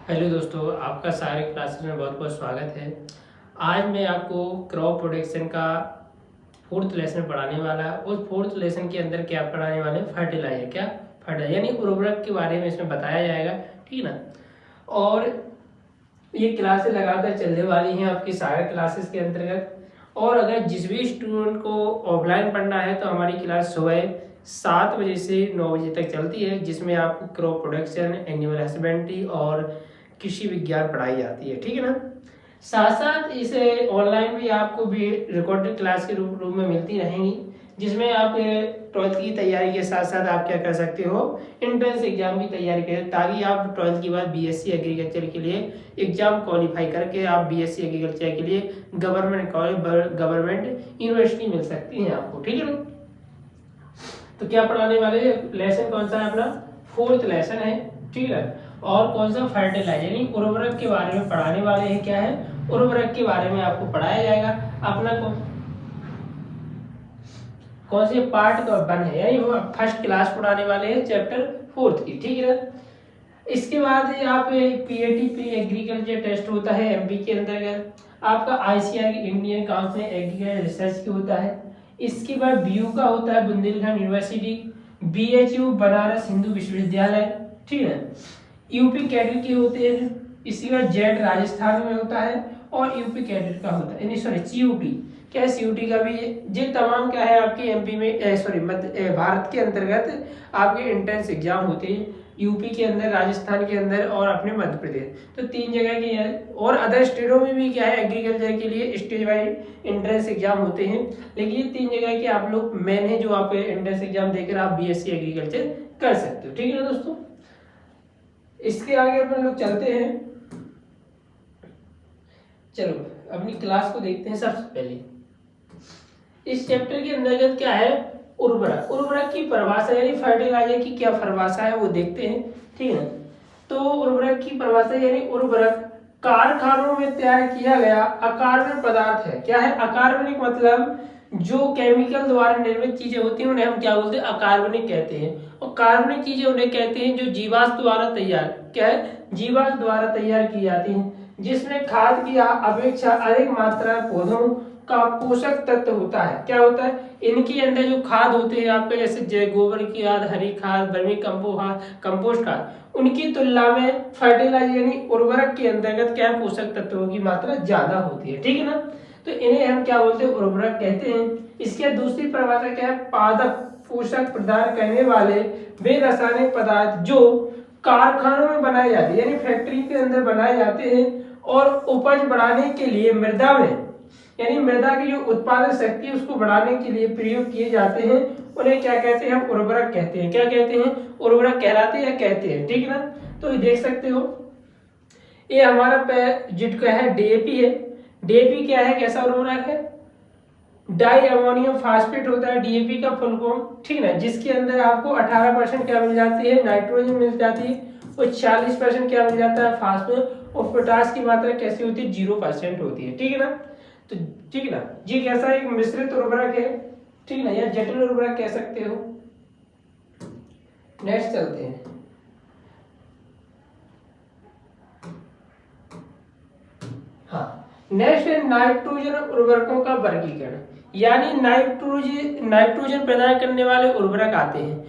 Hello दोस्तों, आपका सारे क्लासेस में बहुत बहुत स्वागत है। आज मैं आपको क्रॉप प्रोटेक्शन का फोर्थ लेसन पढ़ाने वाला। उस फोर्थ लेसन के अंदर क्या पढ़ाने वाले हैं? फर्टिलाइजर। क्या? फर्टिलाइजर यानी उर्वरक के बारे में इसमें बताया जाएगा, ठीक है ना। और ये क्लासेस लगातार चलने वाली हैं आपकी सारे क्लासेस के अंतर्गत। और अगर जिस भी स्टूडेंट को ऑफलाइन पढ़ना है तो हमारी क्लास सुबह 7 बजे से 9 बजे तक चलती है, जिसमें आपको क्रॉप प्रोडक्शन, एनिमल हस्बेंड्री और कृषि विज्ञान पढ़ाई जाती है, ठीक है ना। साथ साथ इसे ऑनलाइन भी आपको भी रिकॉर्डेड क्लास के रूप में मिलती रहेंगी, जिसमें आप 12th की तैयारी के साथ साथ आप क्या कर सकते हो, एंट्रेंस एग्जाम की तैयारी करें, ताकि आप 12th के बाद बीएससी एग्रीकल्चर के लिए एग्जाम क्वालिफाई करके आप बीएससी एग्रीकल्चर के लिए गवर्नमेंट कॉलेज, गवर्नमेंट यूनिवर्सिटी मिल सकती है आपको, ठीक है ना। तो क्या पढ़ाने वाले? लेसन कौन सा है अपना? फोर्थ लेसन है, ठीक है। और कौन सा? फर्टिलाइजर यानी उर्वरक के बारे में पढ़ाने वाले हैं। क्या है? उर्वरक के बारे में आपको पढ़ाया जाएगा। अपना कौन से पार्ट का वन है, यानी वो फर्स्ट क्लास पढ़ाने वाले हैं, चैप्टर फोर्थ की, ठीक है ना। इसके बाद आप पीएटी प्री एग्रीकल्चर टेस्ट होता है एमपी के अंतर्गत। आपका ICR Indian council agriculture research की होता है। इसके बाद बीयू का होता है बुंदेलखंड यूनिवर्सिटी, बीएचयू बनारस हिंदू विश्वविद्यालय, ठीक है। यूपी कैडर के होते हैं। इसके बाद जेट राजस्थान में होता है और यूपी कैडर का होता है, सॉरी सीयूटी। क्या है? सीयूटी का भी ये तमाम क्या है आपके एमपी में, सॉरी मध्य भारत के अंतर्गत आपके एंट्रेंस एग्जाम होते हैं। यूपी के अंदर, राजस्थान के अंदर और अपने मध्य प्रदेश, तो 3 जगह के है। और अदर स्टेटों में भी क्या है, एग्रीकल्चर के लिए स्टेज वाइज एंट्रेंस एग्जाम होते हैं। लेकिन ये 3 जगह के आप लोग मेन है, जो आप एंट्रेंस एग्जाम देकर आप बीएससी एग्रीकल्चर कर सकते हो, ठीक है ना दोस्तों। इसके आगे अपन लोग चलते हैं। चलो अपनी क्लास को देखते हैं। सबसे पहले इस चैप्टर के अंतर्गत क्या है, उर्वरक। उर्वरक की परिभाषा यानी फर्टिलाइजर की क्या परिभाषा है वो देखते हैं, ठीक है। तो उर्वरक की परिभाषा यानी उर्वरक कारखानों में तैयार किया गया अकार्बनिक पदार्थ है। क्या है? अकार्बनिक मतलब जो केमिकल द्वारा निर्मित चीजें होती हैं उन्हें हम क्या बोलते हैं? अकार्बनिक कहते हैं। और कार्बनिक चीजें उन्हें कहते हैं जो जीवाश्म द्वारा तैयार, क्या है, जीवाश्म द्वारा तैयार की जाती हैं, जिसमें खाद की अपेक्षा अधिक मात्रा में पौधों का पोषक तत्व होता है। क्या होता है? इनके अंदर जो खाद होते हैं आपके, जैसे गोबर की खाद, हरी खाद, वर्मी कंपोस्ट खाद, उनकी तुलना में फर्टिलाइजर यानी उर्वरक के अंतर्गत क्या पोषक तत्वों की मात्रा ज्यादा होती है, ठीक है ना। तो इन्हें हम क्या बोलते हैं? उर्वरक कहते हैं। इसके दूसरी परिभाषा क्या है? पादप पोषक प्रदान करने वाले वे रासायनिक पदार्थ जो कारखानों में बनाए जाते हैं, यानी फैक्ट्री के अंदर बनाए जाते हैं और उपज बढ़ाने के लिए मृदा में, यानी मृदा की जो उत्पादन शक्ति है उसको बढ़ाने के लिए प्रयोग किए जाते हैं, उन्हें क्या कहते हैं? हम उर्वरक कहते हैं। क्या कहते हैं? उर्वरक कहलाते हैं या कहते हैं, ठीक है ना। तो ये देख सकते हो, ये हमारा जिट का है डीएपी है। डीएपी क्या है? कैसा उर्वरक है? डाई अमोनियम फास्फेट होता है डीएपी का फुल फॉर्म, ठीक है ना। जिसके अंदर आपको 18% क्या मिल जाती है? नाइट्रोजन मिल जाती है, और 40% क्या मिल जाता है? फास्फोरस। और पोटास की मात्रा कैसी होती है? 0% होती है, ठीक है ना। तो ठीक है ना, ये कैसा एक मिश्रित उर्वरक है, ठीक है ना, या जटिल उर्वरक कह सकते हो। नेक्स्ट चलते हैं। हाँ, नेक्स्ट है नाइट्रोजन उर्वरकों का वर्गीकरण। यानी नाइट्रोजन प्रदान करने वाले उर्वरक आते हैं,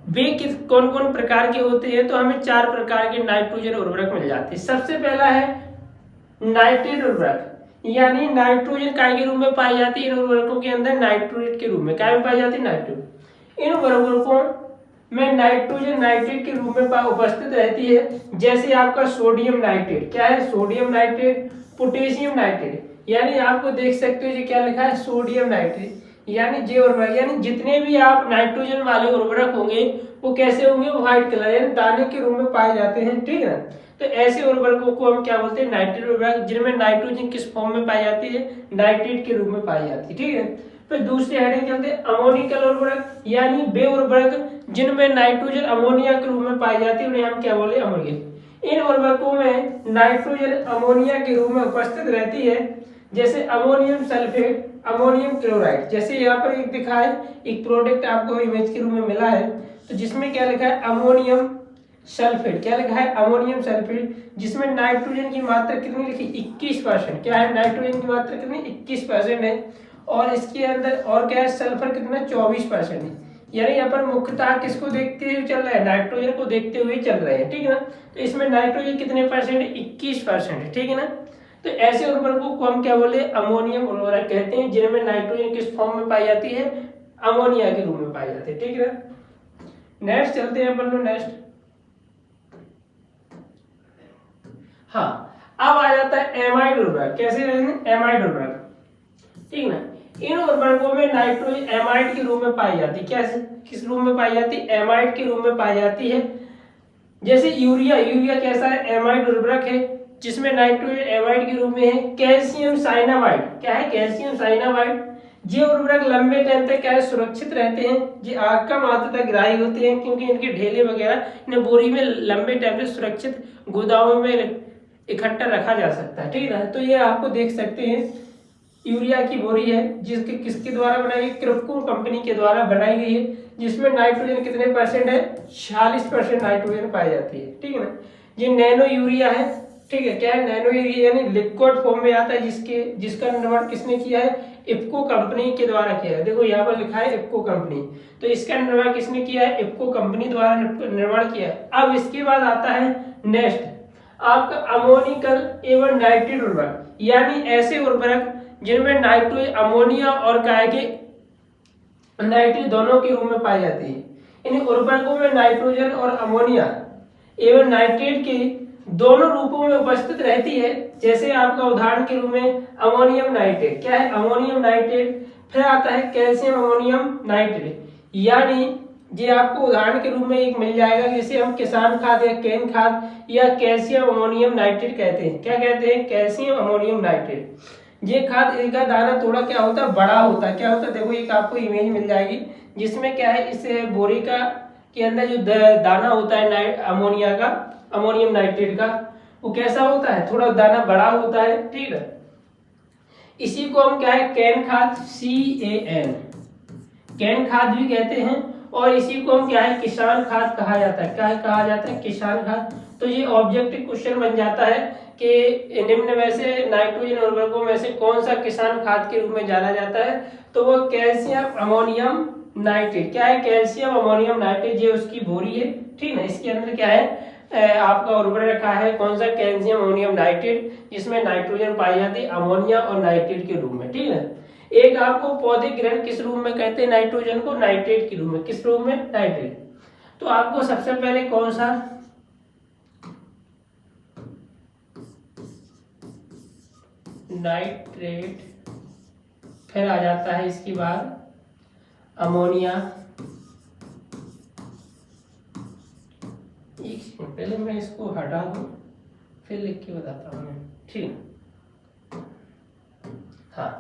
वे किस कौन कौन प्रकार के होते हैं? तो हमें 4 प्रकार के नाइट्रोजन उर्वरक मिल जाते हैं। सबसे पहला है नाइट्रेट उर्वरक, यानी नाइट्रोजन काय के रूप में पाई जाती है? इन उर्वरकों के अंदर नाइट्रोजेट के रूप में काय में पाई जाती है? नाइट्रोजन। इन उर्वरकों में नाइट्रोजन नाइट्रेट के रूप में उपस्थित रहती है, जैसे आपका सोडियम नाइट्रेट। क्या है? सोडियम नाइट्रेट, पोटेशियम नाइट्रेट, यानी आपको देख सकते हो ये क्या लिखा है? Sodium nitrate. यानी जे उर्वरक, यानी जितने भी आप नाइट्रोजन वाले उर्वरक होंगे वो कैसे होंगे? व्हाइट कलर, यानी दाने के रूप में पाए जाते हैं, ठीक है ना। तो ऐसे उर्वरकों को हम क्या बोलते हैं? नाइट्रेट उर्वरक, जिनमें नाइट्रोजन किस फॉर्म में पाई जाती है? नाइट्रेट के रूप में पाई जाती है, ठीक है। फिर दूसरी हेडिंग चलते हैं अमोनिकल उर्वरक, यानी वे उर्वरक जिनमें नाइट्रोजन अमोनिया के रूप में पाई जाती है उन्हें हम क्या बोले? अमोनिया। इन उर्वरकों में नाइट्रोजन अमोनिया के रूप में उपस्थित रहती है, जैसे अमोनियम सल्फेट, अमोनियम क्लोराइड। जैसे यहाँ पर एक दिखा है, एक प्रोडक्ट आपको इमेज के रूप में मिला है, तो जिसमें क्या लिखा है? अमोनियम सल्फेट, क्या लिखा है अमोनियम सल्फेट, जिसमें नाइट्रोजन की मात्रा कितनी लिखी 21%। क्या है नाइट्रोजन की मात्रा कितनी 21% है, और इसके अंदर और क्या है सल्फर कितना 24% है। यानी यहाँ पर मुख्यतः किसको देखते हुए चल रहा है, नाइट्रोजन को देखते हुए चल रहे हैं, ठीक है ना। तो इसमें नाइट्रोजन कितने परसेंट है 21% है, ठीक है ना। तो ऐसे उर्वरकों को हम क्या बोले अमोनियम उर्वरक कहते हैं, जिनमें नाइट्रोजन किस फॉर्म में पाई जाती है अमोनिया के रूप में पाई जाती है, ठीक है ना। नेक्स्ट चलते हैं अपन लोग नेक्स्ट। हाँ, अब आ जाता है एमाइड उर्वरक। कैसे रहेंगे एमाइड उर्वरक, ठीक ना। इन उर्वरकों में नाइट्रोजन एमाइड के रूप में पाई जाती है। कैसे किस रूप में पाई जाती है एमाइड के रूप में पाई जाती है। जैसे यूरिया, यूरिया कैसा है एमाइड उर्वरक है, जिसमें नाइट्रोजन एमाइड के रूप में है। कैल्शियम साइनामाइड, क्या है कैल्शियम साइनामाइड, ये उर्वरक लंबे टाइम तक क्या है सुरक्षित रहते हैं, ये आग का मात्रा तक ग्राही होते हैं, क्योंकि इनके ढेले वगैरह इन्हें बोरी में लंबे टाइम तक सुरक्षित गोदामों में इकट्ठा रखा जा सकता है, ठीक है। तो ये आपको देख सकते हैं यूरिया की बोरी है, जिसके किसके द्वारा बनाई गई क्रिप्को कंपनी के द्वारा बनाई गई है, जिसमें नाइट्रोजन कितने परसेंट है 46% नाइट्रोजन पाई जाती है, ठीक है ना। ये नैनो यूरिया है, ठीक है। क्या है नैनो यूरिया यानी लिक्विड फॉर्म में आता है, जिसका निर्माण किसने किया है इफ्को कंपनी के द्वारा किया है। देखो यहाँ पर लिखा है इफ्को कंपनी, तो इसका निर्माण किसने किया है इफ्को कंपनी द्वारा निर्माण किया है। अब इसके बाद आता है नेक्स्ट आपका अमोनिकल एवं नाइट्रेट उर्वरक, यानी ऐसे उर्वरक जिनमें नाइट्रोजन अमोनिया और काय के नाइट्रेट दोनों के रूप में पाई जाती है। इन उर्वरकों में नाइट्रोजन और अमोनिया एवं नाइट्रेट के दोनों रूपों में उपस्थित रहती है। जैसे आपका उदाहरण के रूप में अमोनियम नाइट्रेट, क्या है अमोनियम नाइट्रेट, फिर आता है कैल्शियम अमोनियम नाइट्रेट। यानी ये आपको उदाहरण के रूप में एक मिल जाएगा, जैसे हम किसान खाद या केन खाद या कैल्शियम अमोनियम नाइट्रेट कहते हैं। क्या कहते हैं कैल्शियम अमोनियम नाइट्रेट। ये खाद इसका दाना थोड़ा क्या होता है बड़ा होता है। क्या होता है देखो एक आपको इमेज मिल जाएगी, जिसमें क्या है इस बोरी का के अंदर जो दाना होता है अमोनिया का अमोनियम नाइट्रेट का, वो कैसा होता है थोड़ा दाना बड़ा होता है, ठीक है। इसी को हम क्या है कैन खाद CAN कैन खाद भी कहते हैं, और इसी को हम क्या है किसान खाद कहा जाता है। क्या कहा जाता है किसान खाद। तो ये ऑब्जेक्टिव क्वेश्चन बन जाता है कि निम्न में से नाइट्रोजन उर्वरकों में से कौन सा किसान खाद के रूप में जाना जाता है, तो वो कैल्शियम अमोनियम नाइट्रेट। क्या है कैल्शियम अमोनियम नाइट्रेट, ये उसकी बोरी है, ठीक है। इसके अंदर क्या है आपका उर्वरक रखा है कौन सा कैल्शियम अमोनियम नाइट्रेट, जिसमें नाइट्रोजन पाई जाती है अमोनिया और नाइट्रेट के रूप में, ठीक है। एक आपको पौधे ग्रहण किस रूप में कहते हैं नाइट्रोजन को नाइट्रेट के रूप में, किस रूप में नाइट्रेट। तो आपको सबसे पहले कौन सा नाइट्रेट, फिर आ जाता है इसके बाद अमोनिया। एक सेकंड पहले मैं इसको हटा दूं फिर लिख के बताता हूँ, ठीक। हाँ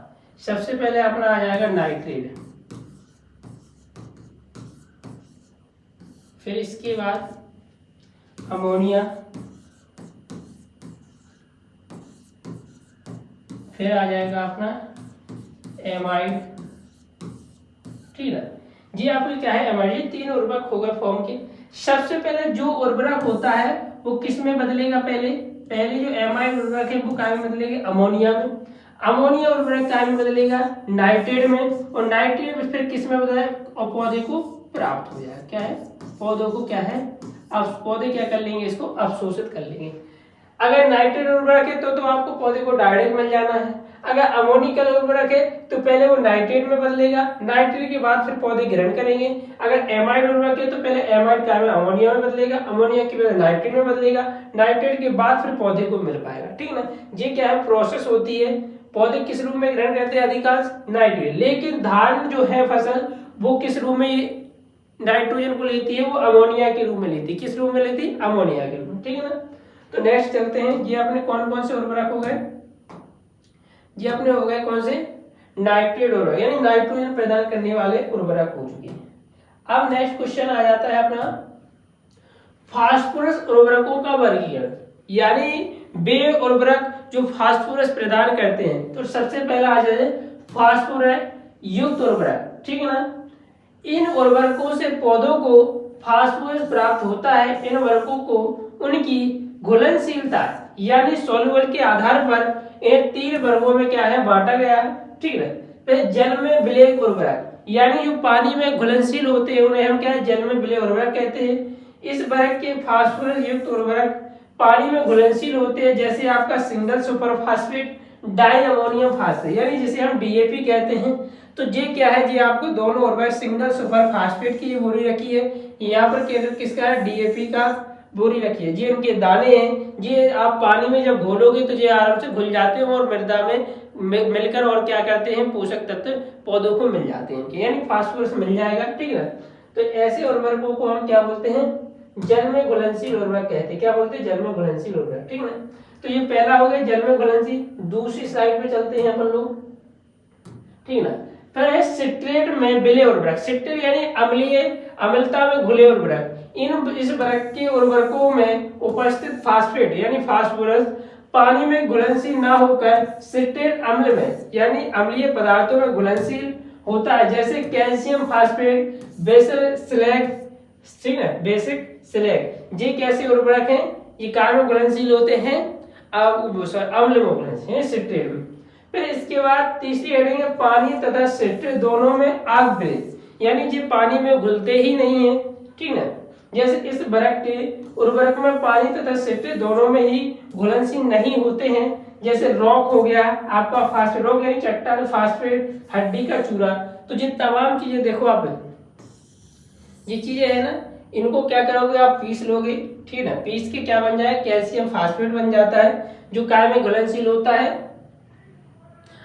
सबसे पहले अपना आ जाएगा नाइट्रेट, फिर इसके बाद अमोनिया, फिर आ जाएगा अपना एमाइड, ठीक है। जी आपको क्या है एमाइड, ये तीन उर्वरक हो गए फॉर्म के। सबसे पहले जो उर्वरक होता है वो किस में बदलेगा, पहले जो एमाइड उर्वरक है वो क्या में बदलेगा अमोनिया में, अमोनिया उर्वरक क्या में बदलेगा नाइट्रेट में, और नाइट्रेट में फिर किस में बदलेगा और पौधे को प्राप्त हो जाएगा। क्या है पौधों को क्या है अब पौधे क्या कर लेंगे इसको अवशोषित कर लेंगे। अगर नाइट्रेट उर्वरक है तो आपको पौधे को डायरेक्ट मिल जाना है। अगर अमोनिकल उर्वरक है तो पहले वो नाइट्रेट में बदलेगा, नाइट्रेट के बाद फिर पौधे ग्रहण करेंगे। अगर एमाइड उर्वरक है तो पहले एमाइड क्या में अमोनिया में बदलेगा, अमोनिया के बाद नाइट्रेट में बदलेगा, नाइट्रेट के बाद फिर पौधे को मिल पाएगा, ठीक है ना। ये क्या है प्रोसेस होती है। पौधे किस रूप में ग्रहण करते हैं अधिकांश नाइट्रेट, लेकिन धान जो है फसल वो किस रूप में नाइट्रोजन को लेती है, वो अमोनिया के रूप में लेती है। किस रूप में लेती है अमोनिया के रूप में, ठीक है ना। तो नेक्स्ट चलते हैं, ये अपने कौन कौन से उर्वरक हो गए, ये अपने हो गए कौन से नाइट्रेट उर्वरक, यानी नाइट्रोजन प्रदान करने वाले उर्वरक हो चुके हैं। अब नेक्स्ट क्वेश्चन आ जाता है अपना फास्फोरस उर्वरकों का वर्गीकरण, यानी वे उर्वरक जो फास्फोरस प्रदान करते हैं। तो सबसे पहला आ जाए फास्फोरस युक्त उर्वरक, ठीक है ना। इन उर्वरकों से पौधों को फास्फोरस प्राप्त होता है। इन उर्वरकों को उनकी घुलनशीलता यानी सॉल्युबल के आधार पर इन 3 वर्गों में क्या है बांटा गया है, ठीक है। फिर जल में विलेय उर्वरक यानी जो पानी में घुलनशील होते हैं उन्हें हम क्या है जल में विलेय उर्वरक कहते हैं। इस वर्ग के फास्फोरस युक्त उर्वरक पानी में घुलनशील होते हैं, जैसे आपका single super phosphate di ammonium phosphate यानी जिसे हम डीएपी कहते हैं। तो ये क्या है जी आपको दोनों उर्वरक सिंगल सुपर फास्फेट की बोरी रखी है, यहाँ पर केवल किसका है डीएपी का बोरी रखी है। ये उनके दाने हैं, ये आप पानी में जब घोलोगे तो ये आराम से घुल जाते हैं और मृदा में मिलकर और क्या करते हैं पोषक तत्व पौधों को मिल जाते हैं, यानी फास्फोरस मिल जाएगा, ठीक है। तो ऐसे उर्वरकों को हम क्या बोलते हैं जल में घुलनशील उर्वरक कहते हैं। क्या बोलते हैं जल में घुलनशील उर्वरक, ठीक है। तो ये पहला हो गया जल में घुलनशील। दूसरी स्लाइड पे चलते हैं अपन लोग, ठीक है। फिर है सिट्रेट में विलेय उर्वरक। सिट्रेट यानी अम्लीय अम्लता में घुले उर्वरक। इस वर्ग के उर्वरकों में उपस्थित फास्फेट यानी फास्फोरस पानी में घुलनशील ना होकर सिट्रेट अम्ल में यानी अम्लीय पदार्थों में घुलनशील होता है, जैसे कैल्शियम फास्फेट, बेसिल स्लैग, ठीक है, बेसिक स्लैग। ये कैसे उर्वरक हैं, ये काय में घुलनशील होते हैं अम्ल में घुलनशील सिट्रेट में। फिर इसके बाद तीसरी हेडिंग है पानी तथा सिट्रेट दोनों में आग विलेय यानी ये पानी में घुलते ही नहीं है, ठीक है। जैसे इस वर्ग के उर्वरक में पानी तथा सिट्रेट दोनों में ही घुलनशील नहीं होते हैं, जैसे रॉक हो गया आपका फास्फेट, रॉक यानी चट्टान, फास्फेट, हड्डी का चूरा। तो ये तमाम चीजें देखो आप, ये चीजें है ना, इनको क्या करोगे आप पीस लोगे, ठीक है। पीस के क्या बन जाए कैल्शियम फास्फेट बन जाता है, जो काय में घुलनशील होता है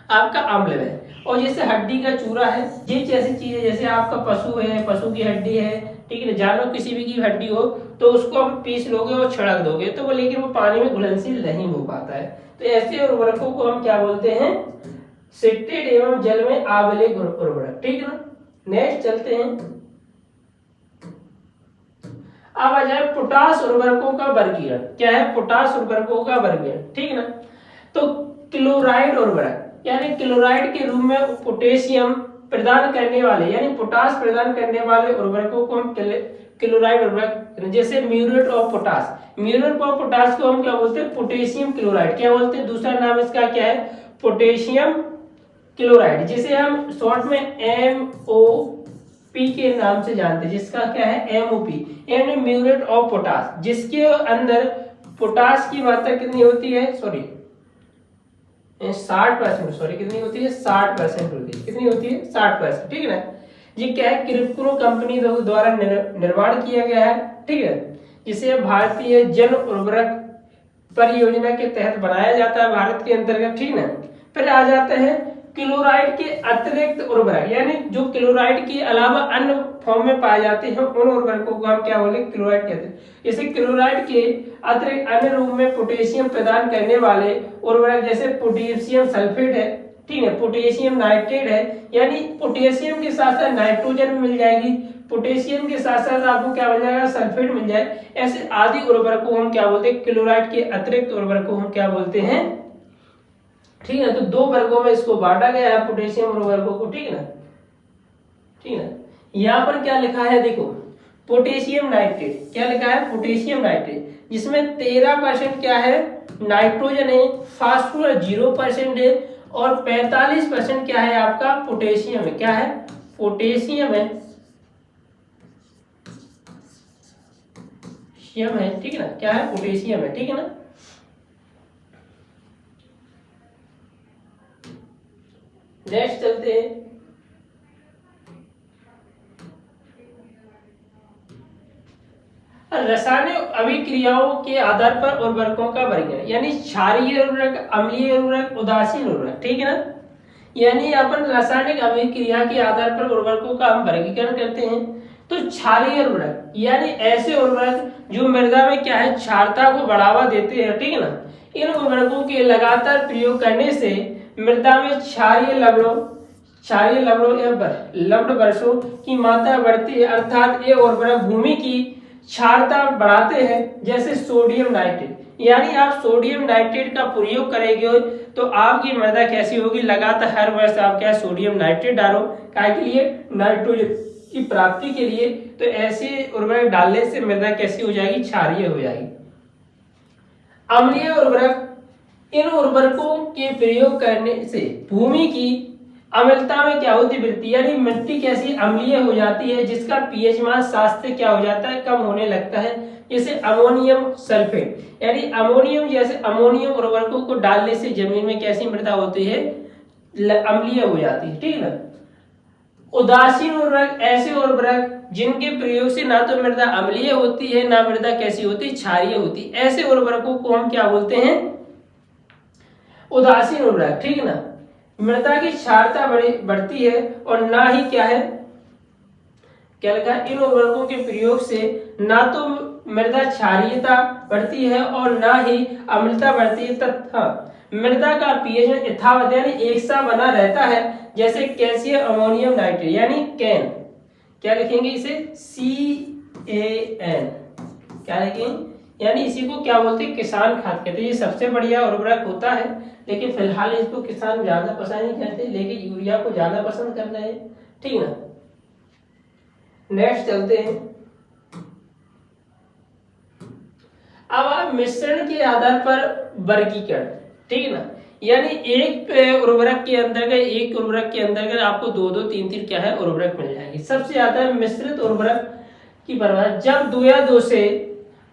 आपका अम्ल है। और जैसे हड्डी का चूरा है, ये जैसी चीजें जैसे आपका पशु है, पशु की हड्डी है, ठीक है, जानवर किसी भी की हड्डी हो तो उसको आप पीस लोगे और छिड़क दोगे तो वो लेकिन वो पानी में घुलनशील नहीं हो पाता है। तो ऐसे उर्वरकों को हम क्या बोलते हैं सिट्रेट एवं जल में अविलेय उर्वरक, ठीक है ना। नेक्स्ट चलते हैं, अब आ जाए पोटास उर्वरकों का वर्गीकरण। क्या है पोटास उर्वरकों का वर्गीकरण, ठीक है ना। तो क्लोराइड उर्वरक यानी क्लोराइड के रूप में पोटेशियम प्रदान करने वाले यानी पोटास प्रदान करने वाले उर्वरकों को हम क्लोराइड उर्वरक, जैसे muriate of potash. Muriate of potash को हम क्या बोलते हैं पोटेशियम क्लोराइड, क्या बोलते हैं दूसरा नाम इसका क्या है पोटेशियम क्लोराइड, जिसे हम शॉर्ट में MOP के नाम से जानते हैं, जिसका क्या है MOP यानी म्यूरेट ऑफ पोटास, जिसके अंदर पोटास की मात्रा कितनी होती है 60%, सॉरी कितनी होती है 60% होती है, कितनी होती है 60%, ठीक है ना। ये क्या है क्रिप्को कंपनी द्वारा निर्माण किया गया है, ठीक है, जिसे भारतीय जन उर्वरक परियोजना के तहत बनाया जाता है भारत के अंतर्गत, ठीक है। फिर आ जाते हैं क्लोराइड के अतिरिक्त उर्वरक यानी जो क्लोराइड के अलावा अन्य फॉर्म में पाए जाते हैं उन उर्वरकों को हम क्या बोले क्लोराइड कहते हैं। जैसे क्लोराइड के अतिरिक्त अन्य रूप में पोटेशियम प्रदान करने वाले उर्वरक जैसे पोटेशियम सल्फेट है, ठीक है, पोटेशियम नाइट्रेट है, यानी पोटेशियम के साथ साथ नाइट्रोजन भी मिल जाएगी, पोटेशियम के साथ साथ आपको क्या मिल जाएगा सल्फेट मिल जाए। ऐसे आदि उर्वरकों हम क्या बोलते हैं क्लोराइड के अतिरिक्त उर्वरकों हम क्या बोलते हैं, ठीक है। तो 2 वर्गों में इसको बांटा गया है पोटेशियम उर्वरकों को, ठीक है ना, ठीक है। यहाँ पर क्या लिखा है देखो पोटेशियम नाइट्रेट, क्या लिखा है पोटेशियम नाइट्रेट, जिसमें 13% क्या है नाइट्रोजन है, फास्फोरस 0% है और 45% क्या है आपका पोटेशियम है, क्या है पोटेशियम है, ठीक है ना, क्या है पोटेशियम है, ठीक है ना। नेक्स्ट चलते हैं, रासायनिक अभिक्रियाओं के आधार पर उर्वरकों का वर्गीकरण यानी क्षारीय उर्वरक, अम्लीय उर्वरक, उदासीन उर्वरक, ठीक है ना। यानी अपन रासायनिक अभिक्रिया के आधार पर उर्वरकों का हम वर्गीकरण करते हैं। तो क्षारीय उर्वरक यानी ऐसे उर्वरक जो मृदा में क्या है क्षारता को बढ़ावा देते हैं, ठीक है ना। इन उर्वरकों के लगातार प्रयोग करने से मृदा में क्षारीय लवणों या लवण वर्षों की मात्रा बढ़ती है, अर्थात ये उर्वरक भूमि की क्षारता बढ़ाते हैं, जैसे सोडियम नाइट्रेट। यानी आप सोडियम नाइट्रेट का प्रयोग करेंगे तो आपकी मृदा कैसी होगी, लगातार हर वर्ष आप क्या सोडियम नाइट्रेट डालो, काय के लिए नाइट्रोजन की प्राप्ति के लिए, तो ऐसे उर्वरक डालने से मृदा कैसी हो जाएगी, क्षारीय हो जाएगी। अम्लीय उर्वरक, इन उर्वरकों के प्रयोग करने से भूमि की अम्लता में क्या होती वृद्धि, यानी मिट्टी कैसी अम्लीय हो जाती है, जिसका पीएच मान 7 से क्या हो जाता है, कम होने लगता है। जैसे अमोनियम सल्फेट, यानी अमोनियम, जैसे अमोनियम उर्वरकों को डालने से जमीन में कैसी मृदा होती है, अम्लीय हो जाती है, ठीक है ना। उदासीन उर्वरक, ऐसे उर्वरक जिनके प्रयोग से ना तो मृदा अम्लीय होती है, ना मृदा कैसी होती है, क्षारीय होती है, ऐसे उर्वरकों को हम क्या बोलते हैं, उदासीन उर्वरक, ठीक है ना। मृदा की क्षारता बढ़ती है और ना ही क्या है, क्या लिखा है, इन उर्वरकों के प्रयोग से ना तो मृदा क्षारीयता बढ़ती है और ना ही अम्लता बढ़ती है, तथा मृदा का पीएच यथावत यानी एक सा बना रहता है। जैसे कैल्शियम अमोनियम नाइट्रेट, यानी कैन, क्या लिखेंगे इसे, CAN, क्या लिखेंगे, यानी इसी को क्या बोलते हैं, किसान खाद कहते हैं। ये सबसे बढ़िया उर्वरक होता है, लेकिन फिलहाल इसको किसान ज्यादा पसंद नहीं करते, लेकिन यूरिया को ज्यादा पसंद कर रहे हैं, ठीक है ना। नेक्स्ट चलते हैं। अब आप मिश्रण के आधार पर वर्गीकरण, ठीक है ना, यानी एक उर्वरक के अंतर्गत आपको 2 3 क्या है, उर्वरक मिल जाएंगे। सबसे आता है मिश्रित उर्वरक की परिभाषा, जब 2 या 2 से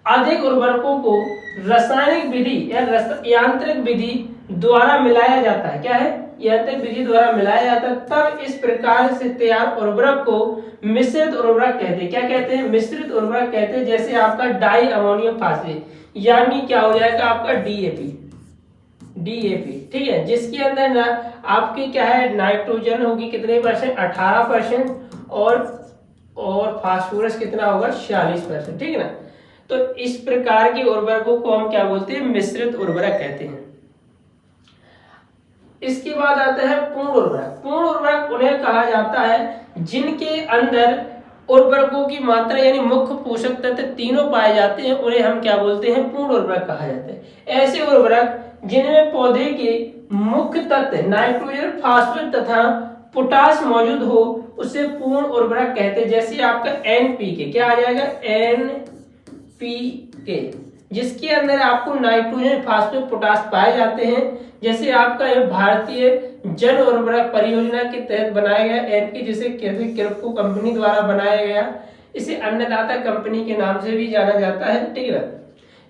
अधिक उर्वरकों को रासायनिक विधि या यांत्रिक विधि द्वारा मिलाया जाता है, क्या है, यांत्रिक विधि द्वारा मिलाया जाता है, तब इस प्रकार से तैयार उर्वरक को मिश्रित उर्वरक कहते हैं। क्या कहते हैं, मिश्रित उर्वरक कहते हैं। जैसे आपका डाई अमोनियम फास्फेट, यानी क्या हो जाएगा आपका DAP, ठीक है, जिसके अंदर ना आपकी क्या है, नाइट्रोजन होगी कितने परसेंट, 18%, और फास्फोरस कितना होगा, 46%, ठीक है ना। तो इस प्रकार के उर्वरकों को हम क्या बोलते हैं, मिश्रित उर्वरक कहते हैं। इसके बाद आता है पूर्ण उर्वरक। पूर्ण उर्वरक उन्हें कहा जाता है जिनके अंदर उर्वरकों की मात्रा यानी मुख्य पोषक तत्व तीनों पाए जाते हैं, उन्हें हम क्या बोलते हैं, पूर्ण उर्वरक कहा जाता है। ऐसे उर्वरक जिनमें पौधे के मुख्य तत्व नाइट्रोजन, फास्फोरस तथा पोटाश मौजूद हो, उसे पूर्ण उर्वरक कहते हैं। जैसे आपका NPK, क्या आ जाएगा, NPK, जिसके अंदर आपको नाइट्रोजन, फास्फोरस, पोटाश पाए जाते हैं। जैसे आपका ये भारतीय जन उर्वरक परियोजना के तहत बनाया गया NPK, जिसे किरपको कंपनी द्वारा बनाया गया, इसे अन्नदाता कंपनी के नाम से भी जाना जाता है, ठीक है।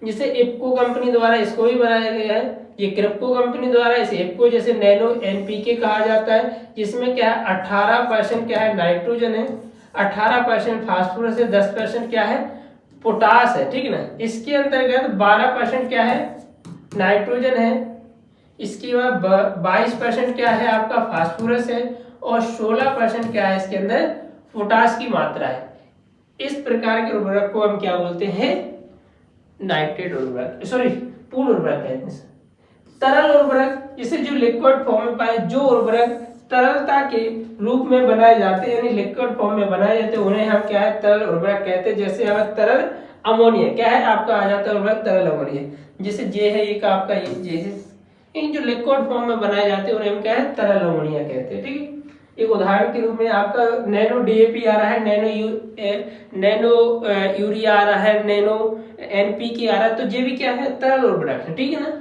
जिसे इफ्को कंपनी द्वारा इसको भी बनाया गया है, ये किरपको कंपनी द्वारा इसे इफ्को, जैसे नैनो NPK कहा जाता है, जिसमें क्या है 18% क्या है, नाइट्रोजन है, 18% फास्फोरस है, 10% क्या है, पोटास है, ठीक है ना। इसके अंतर्गत 12% क्या है, नाइट्रोजन है, इसके बाद 22% क्या है आपका फास्फोरस है, और 16% क्या है इसके अंदर पोटास की मात्रा है। इस प्रकार के उर्वरक को हम क्या बोलते हैं, नाइट्रेट उर्वरक, सॉरी पूर्ण उर्वरक कहते हैं। तरल उर्वरक, जिसे जो लिक्विड फॉर्म में पाए, जो उर्वरक तरलता के रूप में बनाए जाते हैं, यानी लिक्विड फॉर्म में बनाए जाते हैं, उन्हें हम क्या है, तरल उर्वरक कहते हैं। जैसे हमारा तरल अमोनिया, क्या है आपका आ जाता है उर्वरक तरल अमोनिया, जैसे जे है एक आपका ये जे है, इन जो लिक्विड फॉर्म में बनाए जाते हैं उन्हें हम क्या है, तरल अमोनिया कहते हैं, ठीक है। एक उदाहरण के रूप में आपका नैनो DAP आ रहा है, नैनो यूरिया आ रहा है, नैनो NPK आ रहा है, तो ये भी क्या है, तरल उर्वरक है, ठीक है ना।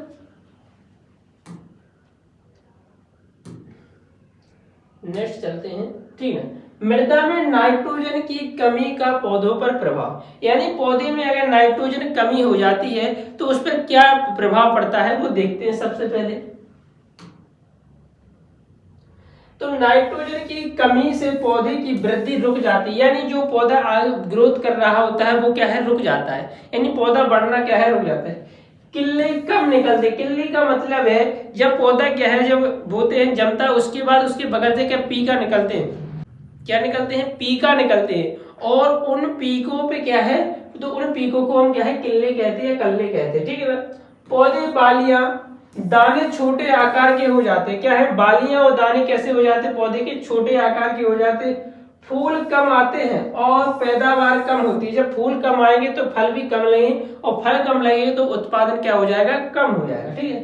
नेक्स्ट चलते हैं, ठीक है। मृदा में नाइट्रोजन की कमी का पौधों पर प्रभाव, यानी पौधे में अगर नाइट्रोजन कमी हो जाती है तो उस पर क्या प्रभाव पड़ता है वो देखते हैं। सबसे पहले तो नाइट्रोजन की कमी से पौधे की वृद्धि रुक जाती है, यानी जो पौधा ग्रोथ कर रहा होता है वो क्या है, रुक जाता है, यानी पौधा बढ़ना क्या है, रुक जाता है। किल्ले कब निकलते, किल्ली का मतलब है जब पौधा क्या है, जब बोते हैं जमता है, उसके बाद उसके बगल से क्या पीका निकलते हैं, क्या निकलते हैं, पीका निकलते हैं, और उन पीकों पे क्या है, तो उन पीकों को हम क्या है, किल्ले कहते हैं, कल्ले कहते हैं, ठीक है ना। पौधे, बालियां, दाने छोटे आकार के हो जाते हैं, क्या है, बालियां और दाने कैसे हो जाते हैं, पौधे के छोटे आकार के हो जाते हैं। फूल कम आते हैं और पैदावार कम होती है। जब फूल कम आएंगे तो फल भी कम लगेंगे, और फल कम लगेंगे तो उत्पादन क्या हो जाएगा, कम हो जाएगा, ठीक है।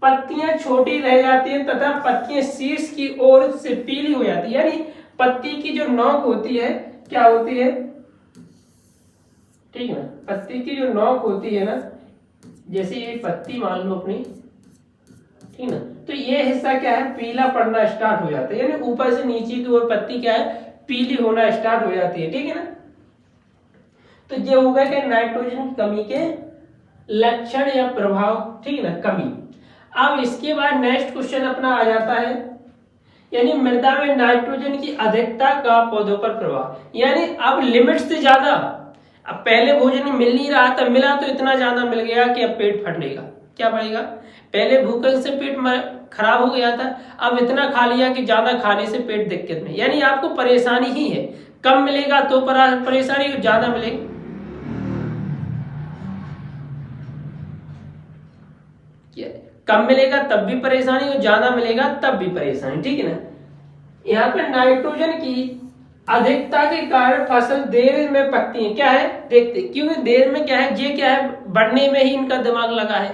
पत्तियां छोटी रह जाती हैं तथा पत्तियां शीर्ष की ओर से पीली हो जाती है, यानी पत्ती की जो नोक होती है क्या होती है, ठीक है ना, पत्ती की जो नोक होती है ना, जैसे ये पत्ती मान लो अपनी, ठीक ना, तो ये हिस्सा क्या है, पीला पड़ना स्टार्ट हो जाता है, यानी ऊपर से नीचे की ओर पत्ती क्या है, पीली होना स्टार्ट हो जाती है, ठीक है ना। तो ये होगा कि नाइट्रोजन की कमी के लक्षण या प्रभाव, ठीक है ना, कमी। अब इसके बाद नेक्स्ट क्वेश्चन अपना आ जाता है, यानी मृदा में नाइट्रोजन की अधिकता का पौधों पर प्रभाव, यानी अब लिमिट से ज्यादा, अब पहले भोजन मिल नहीं रहा था, मिला तो इतना ज्यादा मिल गया कि अब पेट फटनेगा, क्या पड़ेगा, पहले भूखन से पेट खराब हो गया था, अब इतना खा लिया कि ज्यादा खाने से पेट दिक्कत में, यानी आपको परेशानी ही है, कम मिलेगा तो परेशानी, ज्यादा मिलेगा, कम मिलेगा तब भी परेशानी और ज्यादा मिलेगा तब भी परेशानी, ठीक है ना। यहाँ पे नाइट्रोजन की अधिकता के कारण फसल देर में पकती है, क्या है देखते, क्योंकि देर में क्या है, ये क्या है, बढ़ने में ही इनका दिमाग लगा है,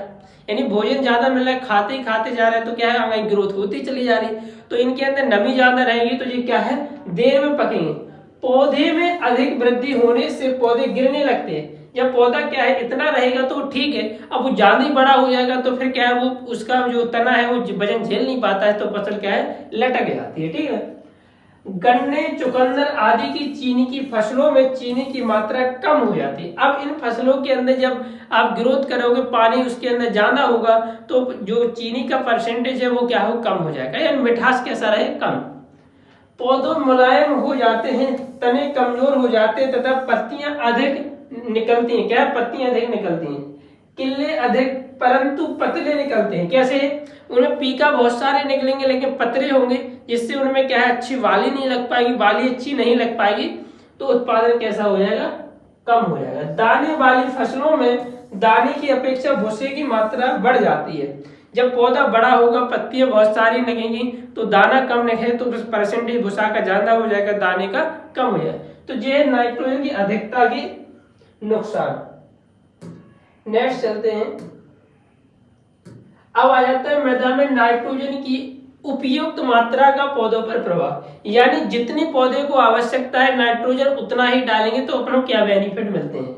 यानी भोजन ज्यादा मिल रहा है, खाते ही खाते जा रहे हैं, तो क्या है आगे ग्रोथ होती चली जा रही, तो इनके अंदर नमी ज्यादा रहेगी, तो ये क्या है, देर में पकेंगे। पौधे में अधिक वृद्धि होने से पौधे गिरने लगते हैं, जब पौधा क्या है इतना रहेगा तो ठीक है, अब वो ज्यादा ही बड़ा हो जाएगा तो फिर क्या है, वो उसका जो तना है वो वजन झेल नहीं पाता है, तो फसल क्या है, लटक जाती है, ठीक है। गन्ने, चुकंदर आदि की चीनी की फसलों में चीनी की मात्रा कम हो जाती है। अब इन फसलों के अंदर जब आप ग्रोथ करोगे, पानी उसके अंदर ज्यादा होगा, तो जो चीनी का परसेंटेज है वो क्या हो, कम हो जाएगा, यानी मिठास कैसा रहे, कम। पौधों मुलायम हो जाते हैं, तने कमजोर हो जाते हैं तथा पत्तियां अधिक निकलती हैं, क्या पत्तियां अधिक निकलती हैं, किले अधिक परंतु पतले निकलते हैं, कैसे, उनमें पीका बहुत सारे निकलेंगे लेकिन पतले होंगे, जिससे उनमें क्या है, अच्छी वाली नहीं लग पाएगी, वाली अच्छी नहीं लग पाएगी, तो उत्पादन कैसा हो जाएगा, कम हो जाएगा। दाने वाली फसलों में दाने की अपेक्षा भूसे की मात्रा बढ़ जाती है, जब पौधा बड़ा होगा, पत्तियां बहुत सारी लगेंगी, तो दाना कम निकले तो परसेंटेज भूसा का ज्यादा हो जाएगा, दाने का कम हो जाएगा, तो ये नाइट्रोजन की अधिकता की नुकसान। नेक्स्ट चलते हैं, अब आ जाता है मृदा में नाइट्रोजन की उपयुक्त मात्रा का पौधों पर प्रभाव, यानी जितनी पौधे को आवश्यकता है नाइट्रोजन उतना ही डालेंगे तो अपनों क्या बेनिफिट मिलते हैं।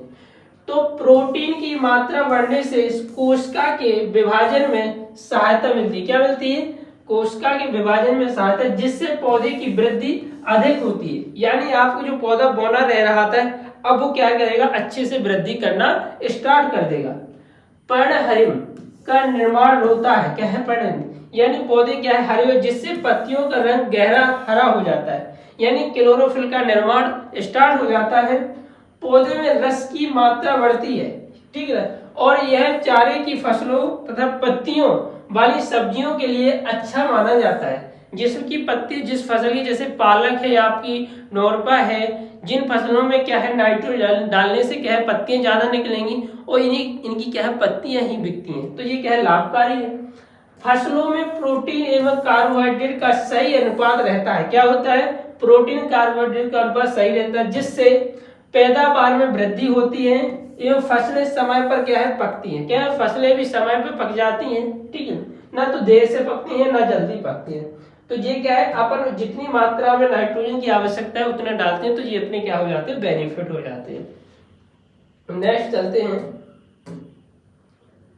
तो प्रोटीन की मात्रा बढ़ने से कोशिका के विभाजन में सहायता मिलती है, क्या मिलती है, कोशिका के विभाजन में सहायता, जिससे पौधे की वृद्धि अधिक होती है, यानी आपको जो पौधा बौना रह रहा था अब वो क्या करेगा, अच्छे से वृद्धि करना स्टार्ट कर देगा। पर्णहरिम का निर्माण होता है, क्या है पर्णहरिम, यानी पौधे क्या है, हरे, जिससे पत्तियों का रंग गहरा हरा हो जाता है, यानी क्लोरोफिल का निर्माण स्टार्ट हो जाता है। पौधे में रस की मात्रा बढ़ती है, ठीक है, और यह चारे की फसलों तथा पत्तियों वाली सब्जियों के लिए अच्छा माना जाता है, जिसकी पत्ती, जिस फसल की, जैसे पालक है, आपकी नौरपा है, जिन फसलों में क्या है नाइट्रोजन डालने से क्या है पत्तियां ज्यादा निकलेंगी और इनकी क्या है पत्तियां ही बिकती हैं, तो ये क्या है लाभकारी है। फसलों में प्रोटीन एवं कार्बोहाइड्रेट का सही अनुपात रहता है, क्या होता है, प्रोटीन कार्बोहाइड्रेट का अनुपात सही रहता है, जिससे पैदावार में वृद्धि होती है एवं फसलें समय पर क्या है पकती हैं, क्या है फसलें भी समय पर पक जाती हैं, ठीक है ना, तो देर से पकती हैं ना जल्दी पकती हैं, तो ये क्या है, अपन जितनी मात्रा में नाइट्रोजन की आवश्यकता है उतना डालते हैं तो ये अपने क्या हो जाते हैं, बेनिफिट हो जाते हैं। नेक्स्ट चलते हैं,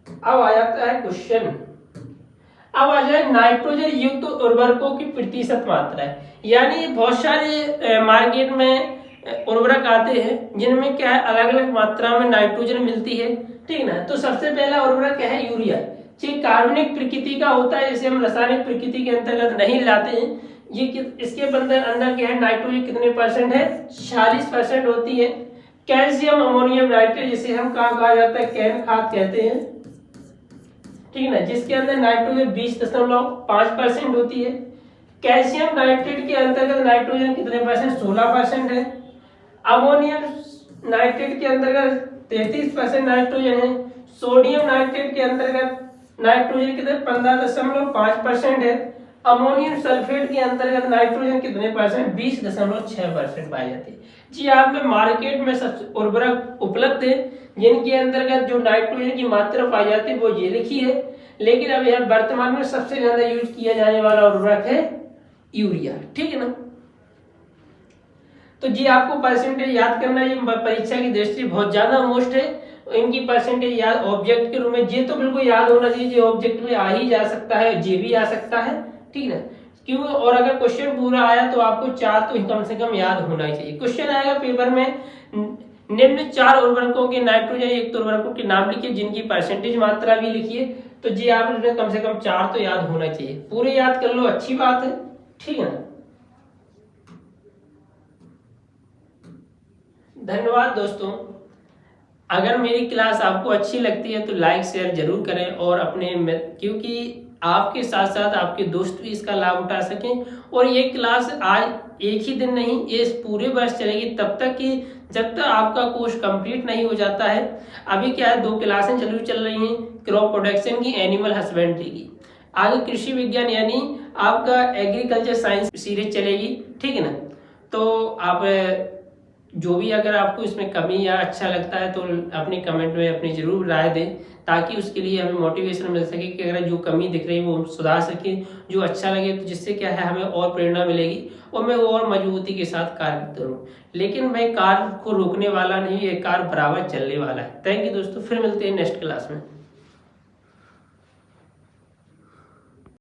अब आ जाता है क्वेश्चन, अब आ जाए नाइट्रोजन युक्त उर्वरकों की प्रतिशत मात्रा है, यानी बहुत सारे मार्केट में उर्वरक आते हैं जिनमें क्या है अलग अलग मात्रा में नाइट्रोजन मिलती है, ठीक ना। तो सबसे पहला उर्वरक क्या है, यूरिया, ये कार्बनिक प्रकृति का होता है, इसे हम रासायनिक प्रकृति के अंतर्गत नहीं लाते हैं, ये इसके अंदर क्या है नाइट्रोजन कितने परसेंट है, 46% होती है। कैल्शियम अमोनियम नाइट्रेट, जिसे हम कहा जाता है कैन खाद कहते हैं, ठीक है ना, जिसके अंदर नाइट्रोजन 20.5% होती है। कैल्शियम नाइट्रेट के अंतर्गत नाइट्रोजन कितने परसेंट, 16% है। अमोनियम नाइट्रेट के अंतर्गत 33% नाइट्रोजन है। सोडियम नाइट्रेट के अंतर्गत नाइट्रोजन कितने 15.5% है। अमोनियम सल्फेट के अंतर्गत नाइट्रोजन कितने परसेंट, 20.6% पाई जाती है। जी आप में मार्केट में सब उर्वरक उपलब्ध है जिनके अंतर्गत जो नाइट्रोजन की मात्रा पाई जाती है वो ये लिखी है, लेकिन अब यह वर्तमान में सबसे ज्यादा यूज किया जाने वाला उर्वरक है यूरिया, ठीक है ना। तो जी आपको परसेंटेज याद करना, ये परीक्षा की दृष्टि बहुत ज्यादा मोस्ट है। इनकी परसेंटेज याद ऑब्जेक्ट के रूप में ये तो बिल्कुल याद होना चाहिए, ये ऑब्जेक्ट में आ ही जा सकता है, जे भी आ सकता है, ठीक है। क्यों, और अगर क्वेश्चन पूरा आया तो आपको 4 तो कम से कम याद होना ही चाहिए। क्वेश्चन आएगा पेपर में, निम्न 4 उर्वरकों के नाइट्रोजन युक्त उर्वरकों के नाम लिखिए जिनकी परसेंटेज मात्रा भी लिखिए। तो जी आपने कम से कम 4 तो याद होना चाहिए, पूरे याद कर लो अच्छी बात है, ठीक है ना। धन्यवाद दोस्तों। अगर मेरी क्लास आपको अच्छी लगती है तो लाइक शेयर जरूर करें, और अपने क्योंकि आपके साथ साथ आपके दोस्त भी इसका लाभ उठा सकें। और ये क्लास आज एक ही दिन नहीं, ये पूरे वर्ष चलेगी, तब तक कि जब तक आपका कोर्स कंप्लीट नहीं हो जाता है। अभी क्या है, 2 क्लासें चल रही हैं, क्रॉप प्रोडक्शन की, एनिमल हस्बेंड्री की। आगे कृषि विज्ञान यानी आपका एग्रीकल्चर साइंस सीरीज चलेगी, ठीक है ना। तो आप जो भी अगर आपको इसमें कमी या अच्छा लगता है तो अपनी कमेंट में अपनी जरूर राय दें, ताकि उसके लिए हमें मोटिवेशन मिल सके कि अगर जो कमी दिख रही है वो हम सुधार सके, जो अच्छा लगे, तो जिससे क्या है हमें और प्रेरणा मिलेगी और मैं और मजबूती के साथ कार्य करूँ। लेकिन मैं कार्य को रोकने वाला नहीं, ये कार्य बराबर चलने वाला है। थैंक यू दोस्तों, फिर मिलते हैं नेक्स्ट क्लास में।